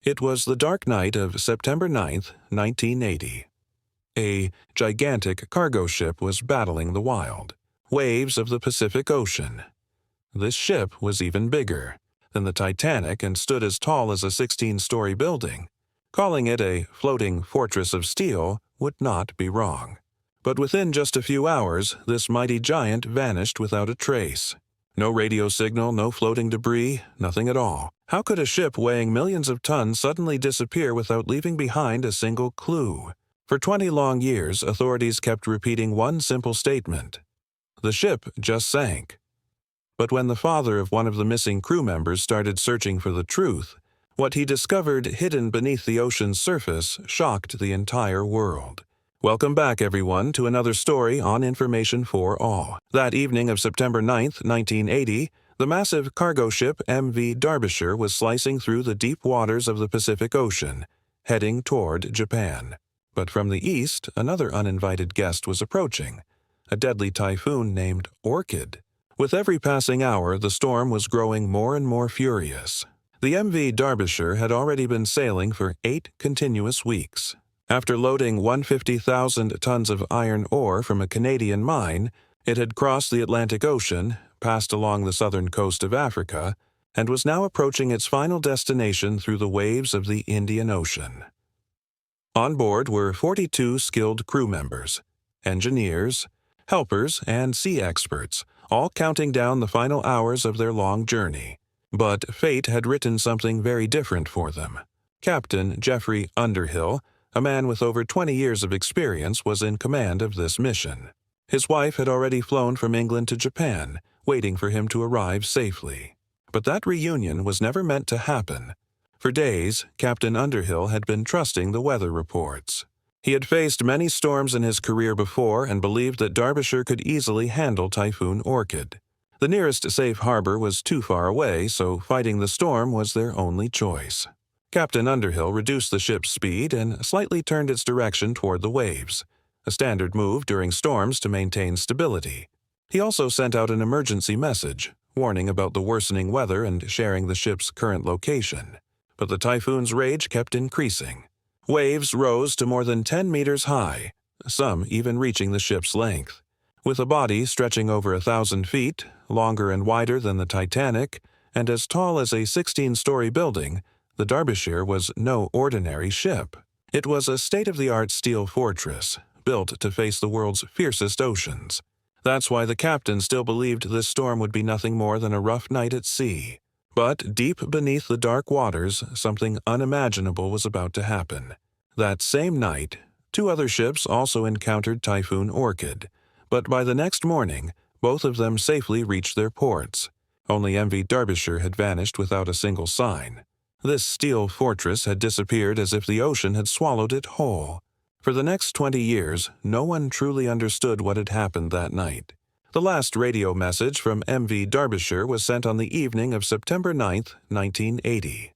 It was the dark night of September 9th, 1980. A gigantic cargo ship was battling the wild waves of the Pacific Ocean. This ship was even bigger than the Titanic and stood as tall as a 16-story building. Calling it a floating fortress of steel would not be wrong. But within just a few hours, this mighty giant vanished without a trace. No radio signal, no floating debris, nothing at all. How could a ship weighing millions of tons suddenly disappear without leaving behind a single clue? For 20 long years, authorities kept repeating one simple statement: the ship just sank. But when the father of one of the missing crew members started searching for the truth, what he discovered hidden beneath the ocean's surface shocked the entire world. Welcome back, everyone, to another story on Information for All. That evening of September 9th, 1980, the massive cargo ship MV Derbyshire was slicing through the deep waters of the Pacific Ocean, heading toward Japan. But from the east, another uninvited guest was approaching, a deadly typhoon named Orchid. With every passing hour, the storm was growing more and more furious. The MV Derbyshire had already been sailing for 8 continuous weeks. After loading 150,000 tons of iron ore from a Canadian mine, it had crossed the Atlantic Ocean, passed along the southern coast of Africa, and was now approaching its final destination through the waves of the Indian Ocean. On board were 42 skilled crew members, engineers, helpers, and sea experts, all counting down the final hours of their long journey. But fate had written something very different for them. Captain Jeffrey Underhill, a man with over 20 years of experience, was in command of this mission. His wife had already flown from England to Japan, waiting for him to arrive safely. But that reunion was never meant to happen. For days, Captain Underhill had been trusting the weather reports. He had faced many storms in his career before and believed that Derbyshire could easily handle Typhoon Orchid. The nearest safe harbor was too far away, so fighting the storm was their only choice. Captain Underhill reduced the ship's speed and slightly turned its direction toward the waves, a standard move during storms to maintain stability. He also sent out an emergency message, warning about the worsening weather and sharing the ship's current location. But the typhoon's rage kept increasing. Waves rose to more than 10 meters high, some even reaching the ship's length. With a body stretching over 1,000 feet, longer and wider than the Titanic, and as tall as a 16-story building, the Derbyshire was no ordinary ship. It was a state-of-the-art steel fortress, built to face the world's fiercest oceans. That's why the captain still believed this storm would be nothing more than a rough night at sea. But deep beneath the dark waters, something unimaginable was about to happen. That same night, 2 other ships also encountered Typhoon Orchid, but by the next morning, both of them safely reached their ports. Only MV Derbyshire had vanished without a single sign. This steel fortress had disappeared as if the ocean had swallowed it whole. For the next 20 years, no one truly understood what had happened that night. The last radio message from MV Derbyshire was sent on the evening of September 9th, 1980.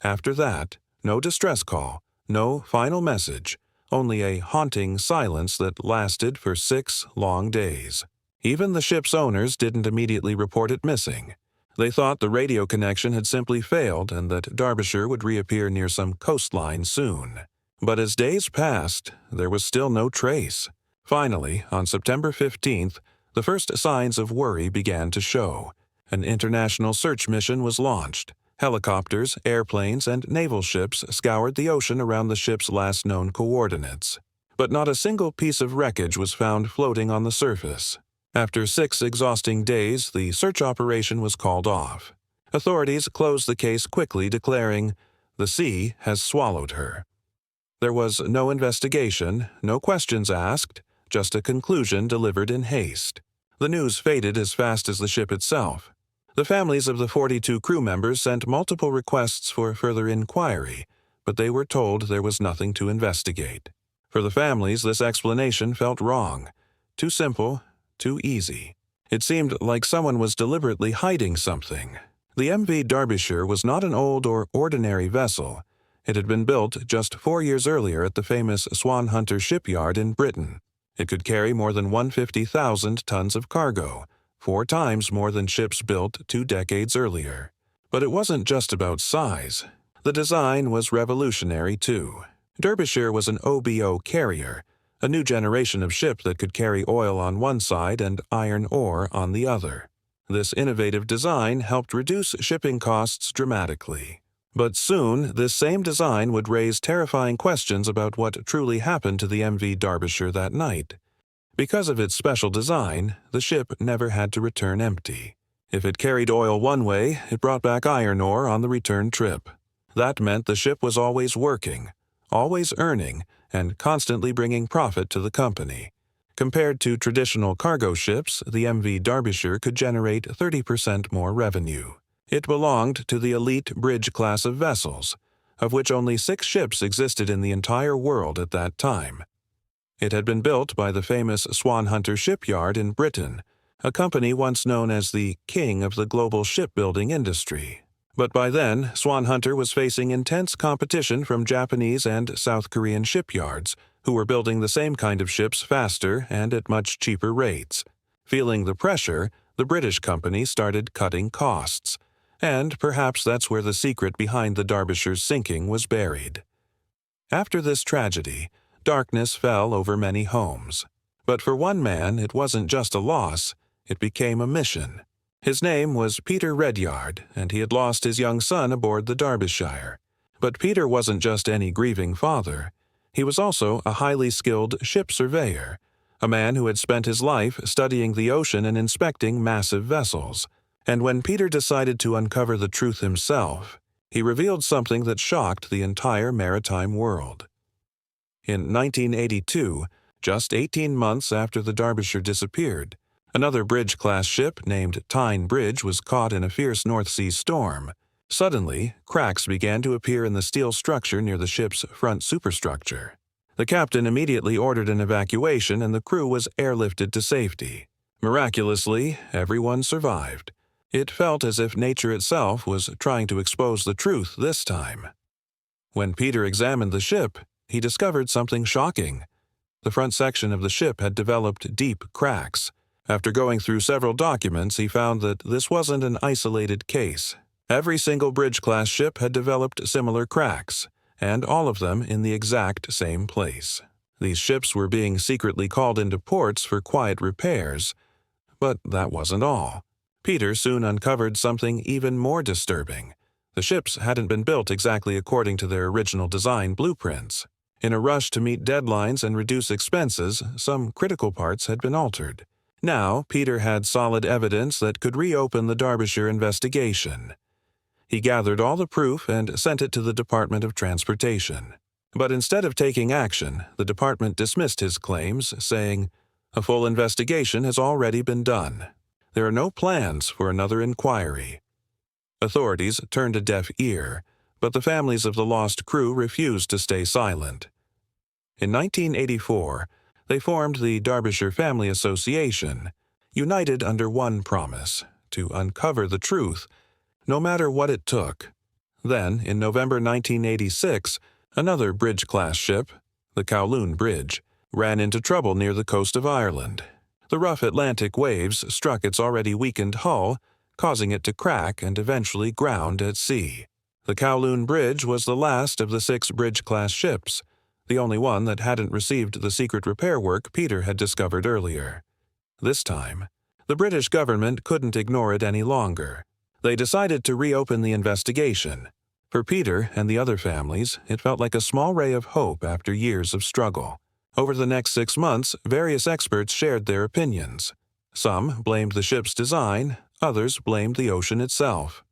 After that, no distress call, no final message, only a haunting silence that lasted for 6 long days. Even the ship's owners didn't immediately report it missing. They thought the radio connection had simply failed and that Derbyshire would reappear near some coastline soon. But as days passed, there was still no trace. Finally, on September 15th, the first signs of worry began to show. An international search mission was launched. Helicopters, airplanes, and naval ships scoured the ocean around the ship's last known coordinates. But not a single piece of wreckage was found floating on the surface. After 6 exhausting days, the search operation was called off. Authorities closed the case quickly, declaring, "The sea has swallowed her." There was no investigation, no questions asked, just a conclusion delivered in haste. The news faded as fast as the ship itself. The families of the 42 crew members sent multiple requests for further inquiry, but they were told there was nothing to investigate. For the families, this explanation felt wrong. Too simple, too easy. It seemed like someone was deliberately hiding something. The MV Derbyshire was not an old or ordinary vessel. It had been built just 4 years earlier at the famous Swan Hunter shipyard in Britain. It could carry more than 150,000 tons of cargo, 4 times more than ships built 2 decades earlier. But it wasn't just about size. The design was revolutionary, too. Derbyshire was an OBO carrier, a new generation of ship that could carry oil on one side and iron ore on the other. This innovative design helped reduce shipping costs dramatically. But soon, this same design would raise terrifying questions about what truly happened to the MV Derbyshire that night. Because of its special design, the ship never had to return empty. If it carried oil one way, it brought back iron ore on the return trip. That meant the ship was always working, always earning, and constantly bringing profit to the company. Compared to traditional cargo ships, the MV Derbyshire could generate 30% more revenue. It belonged to the elite bridge class of vessels, of which only 6 ships existed in the entire world at that time. It had been built by the famous Swan Hunter shipyard in Britain, a company once known as the king of the global shipbuilding industry. But by then, Swan Hunter was facing intense competition from Japanese and South Korean shipyards, who were building the same kind of ships faster and at much cheaper rates. Feeling the pressure, the British company started cutting costs. And perhaps that's where the secret behind the Derbyshire's sinking was buried. After this tragedy, darkness fell over many homes. But for one man, it wasn't just a loss, it became a mission. His name was Peter Redyard, and he had lost his young son aboard the Derbyshire. But Peter wasn't just any grieving father. He was also a highly skilled ship surveyor, a man who had spent his life studying the ocean and inspecting massive vessels. And when Peter decided to uncover the truth himself, he revealed something that shocked the entire maritime world. In 1982, just 18 months after the Derbyshire disappeared, another bridge-class ship named Tyne Bridge was caught in a fierce North Sea storm. Suddenly, cracks began to appear in the steel structure near the ship's front superstructure. The captain immediately ordered an evacuation and the crew was airlifted to safety. Miraculously, everyone survived. It felt as if nature itself was trying to expose the truth this time. When Peter examined the ship, he discovered something shocking. The front section of the ship had developed deep cracks. After going through several documents, he found that this wasn't an isolated case. Every single bridge-class ship had developed similar cracks, and all of them in the exact same place. These ships were being secretly called into ports for quiet repairs, but that wasn't all. Peter soon uncovered something even more disturbing. The ships hadn't been built exactly according to their original design blueprints. In a rush to meet deadlines and reduce expenses, some critical parts had been altered. Now, Peter had solid evidence that could reopen the Derbyshire investigation. He gathered all the proof and sent it to the Department of Transportation. But instead of taking action, the department dismissed his claims, saying, "A full investigation has already been done. There are no plans for another inquiry." Authorities turned a deaf ear, but the families of the lost crew refused to stay silent. In 1984, they formed the Derbyshire Family Association, united under one promise: to uncover the truth, no matter what it took. Then, in November 1986, another bridge-class ship, the Kowloon Bridge, ran into trouble near the coast of Ireland. The rough Atlantic waves struck its already weakened hull, causing it to crack and eventually ground at sea. The Kowloon Bridge was the last of the 6 bridge-class ships, the only one that hadn't received the secret repair work Peter had discovered earlier. This time, the British government couldn't ignore it any longer. They decided to reopen the investigation. For Peter and the other families, it felt like a small ray of hope after years of struggle. Over the next 6 months, various experts shared their opinions. Some blamed the ship's design, others blamed the ocean itself.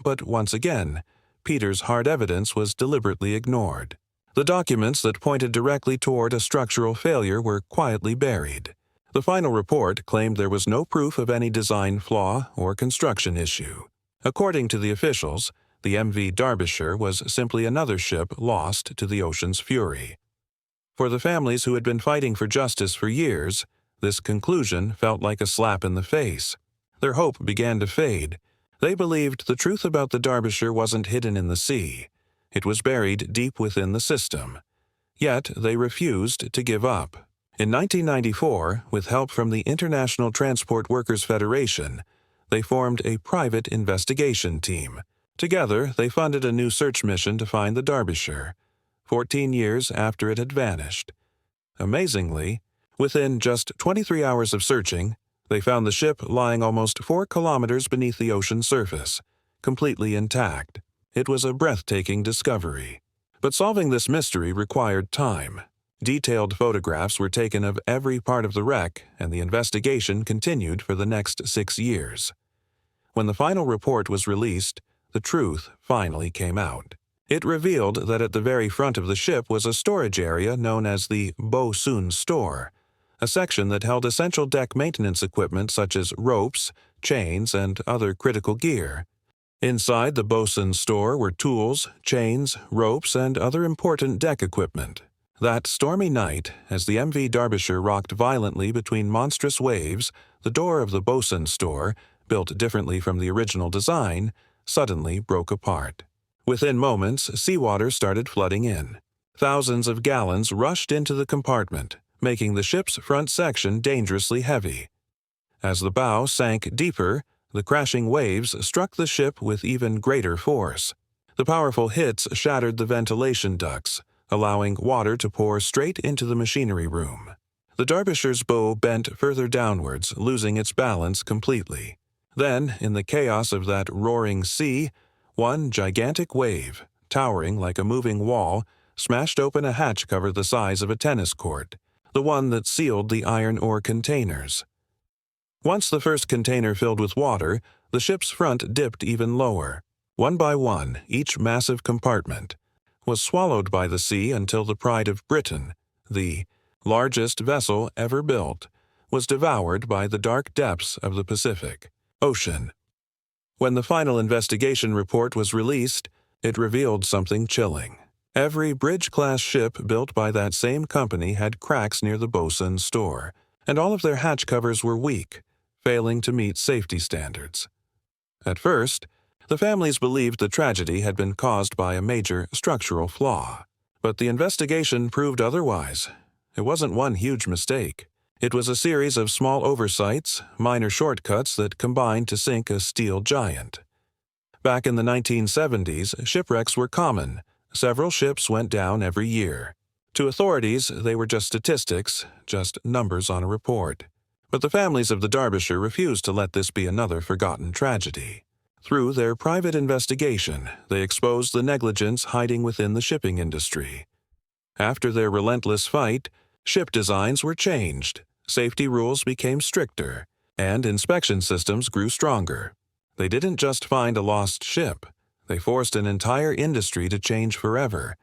But once again, Peter's hard evidence was deliberately ignored. The documents that pointed directly toward a structural failure were quietly buried. The final report claimed there was no proof of any design flaw or construction issue. According to the officials, the MV Derbyshire was simply another ship lost to the ocean's fury. For the families who had been fighting for justice for years, this conclusion felt like a slap in the face. Their hope began to fade. They believed the truth about the Derbyshire wasn't hidden in the sea. It was buried deep within the system. Yet they refused to give up. In 1994, with help from the International Transport Workers Federation, they formed a private investigation team. Together, they funded a new search mission to find the Derbyshire, 14 years after it had vanished. Amazingly, within just 23 hours of searching, they found the ship lying almost 4 kilometers beneath the ocean surface, completely intact. It was a breathtaking discovery. But solving this mystery required time. Detailed photographs were taken of every part of the wreck, and the investigation continued for the next 6 years. When the final report was released, the truth finally came out. It revealed that at the very front of the ship was a storage area known as the bosun store, a section that held essential deck maintenance equipment such as ropes, chains, and other critical gear. Inside the bosun's store were tools, chains, ropes, and other important deck equipment. That stormy night, as the MV Derbyshire rocked violently between monstrous waves, the door of the bosun's store, built differently from the original design, suddenly broke apart. Within moments, seawater started flooding in. Thousands of gallons rushed into the compartment, making the ship's front section dangerously heavy. As the bow sank deeper, the crashing waves struck the ship with even greater force. The powerful hits shattered the ventilation ducts, allowing water to pour straight into the machinery room. The Derbyshire's bow bent further downwards, losing its balance completely. Then, in the chaos of that roaring sea, one gigantic wave, towering like a moving wall, smashed open a hatch cover the size of a tennis court, the one that sealed the iron ore containers. Once the first container filled with water, the ship's front dipped even lower. One by one, each massive compartment was swallowed by the sea until the Pride of Britain, the largest vessel ever built, was devoured by the dark depths of the Pacific Ocean. When the final investigation report was released, it revealed something chilling. Every bridge-class ship built by that same company had cracks near the bosun's store, and all of their hatch covers were weak, failing to meet safety standards. At first, the families believed the tragedy had been caused by a major structural flaw. But the investigation proved otherwise. It wasn't one huge mistake. It was a series of small oversights, minor shortcuts that combined to sink a steel giant. Back in the 1970s, shipwrecks were common. Several ships went down every year. To authorities, they were just statistics, just numbers on a report. But the families of the Derbyshire refused to let this be another forgotten tragedy. Through their private investigation, they exposed the negligence hiding within the shipping industry. After their relentless fight, ship designs were changed, safety rules became stricter, and inspection systems grew stronger. They didn't just find a lost ship, they forced an entire industry to change forever.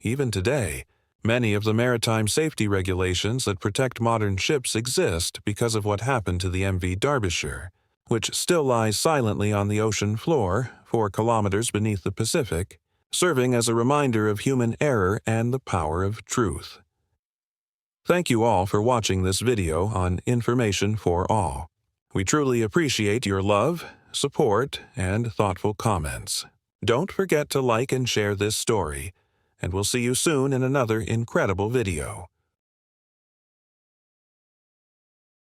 Even today, many of the maritime safety regulations that protect modern ships exist because of what happened to the MV Derbyshire, which still lies silently on the ocean floor, 4 kilometers beneath the Pacific, serving as a reminder of human error and the power of truth. Thank you all for watching this video on Information for All. We truly appreciate your love, support, and thoughtful comments. Don't forget to like and share this story, and we'll see you soon in another incredible video.